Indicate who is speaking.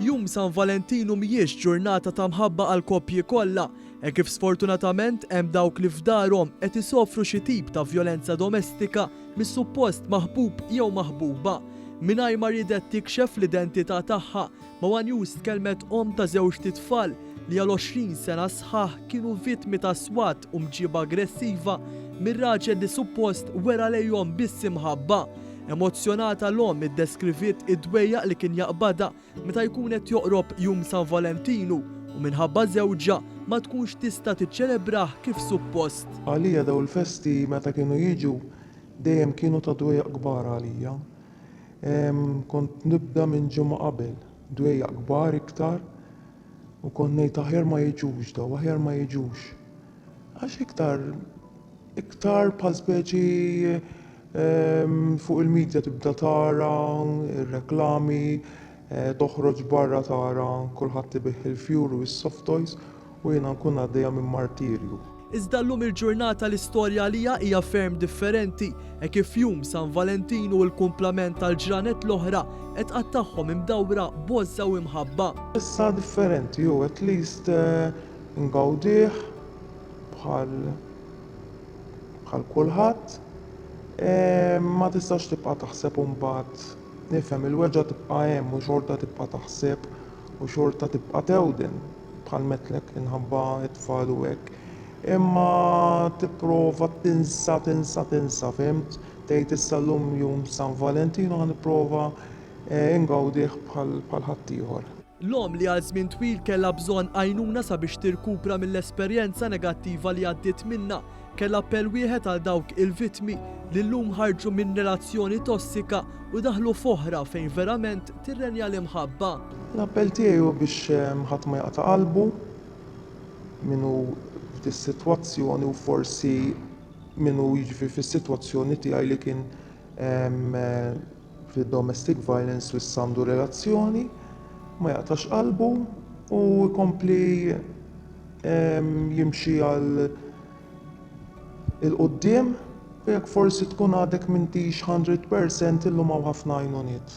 Speaker 1: Jum San Valentinu mhijiex ġurnata ta' mħabba għal koppji kollha, hekk kif sfortunatament hemm dawk li f'darhom qed isofru xi tip ta' vjolenza domestika mis-suppost maħbub jew maħbuba. Mingħajr ma ridet tikxef l-identità tagħha, Mawa News tkellmet ta' żewġ titfal li għal 20 sena sħaħ kienu vittmi ta' swat u mġiba aggressiva mir-raġel li suppost wera lejhom biss imħabba. Emozzjonata l-om iddeskrivit id-dwejjaq li kien jaqbada meta jkun qed joqrob Jum San Valentinu u minħabba żewġa ma tkunx tista' tiċċelebrah kif suppost.
Speaker 2: Għalija daw il-festi meta kienu jiġu dejjem kienu ta' dwejjaq kbar għalija. Kont nibda minn ġimgħa qabel, dwejjaq kbar iktar u kont ngħid aħjar ma jiġux daw, aħjar ma jiġux. Għax iktar bħal speċi fuq il-medja tibda tara, ir-reklami, toħroġ barra tara, kulħadd tibeħ il-fjur u s-soft toys u jiena nkun għaddejja minn martirju.
Speaker 1: Iżda llum il-ġurnata l-istorja għalija hija ferm differenti, hekk kif Jum San Valentinu u l-kumplament tal-ġranet l-oħra qed qatt tagħhom imdawra b'għoża u imħabba.
Speaker 2: Issa differenti hu at least ngawdih bħal kulħadd. Ma tistax tibqa' taħseb u mbagħad nifhem il-weġġa tibqa' hemm u xorta tibqa' taħseb u xorta tibqa' tewden bħal metlek inħabba t-tfal u hekk. Imma tipprova tinsa fimt, tgħid issa llum Jum San Valentinu ħa nipprova ngawdih bħal ħadd ieħor.
Speaker 1: L-om li għal żmien twil kellha bżonn għajnuna sabiex tirkupra mill-esperjenza negattiva li għaddiet minnha, kellha appell wieħed għal dawk il-vittmi li llum ħarġu minn relazzjoni tossika u daħlu f'oħra fejn verament tirrenja l-imħabba.
Speaker 2: L-appell tiegħu biex ħadd ma jaqta' qalbu minnu f'dis-sitwazzjoni u forsi minnu jiġifieri fis-sitwazzjoni tiegħi li kien fid-domestic violence u s-sandu relazzjoni ma jaqtax qalbu u jkompli jimxi għal il-qudiem jekk forsi tkun għadek m'intix 100% illum hawn ħafna għajnuniet.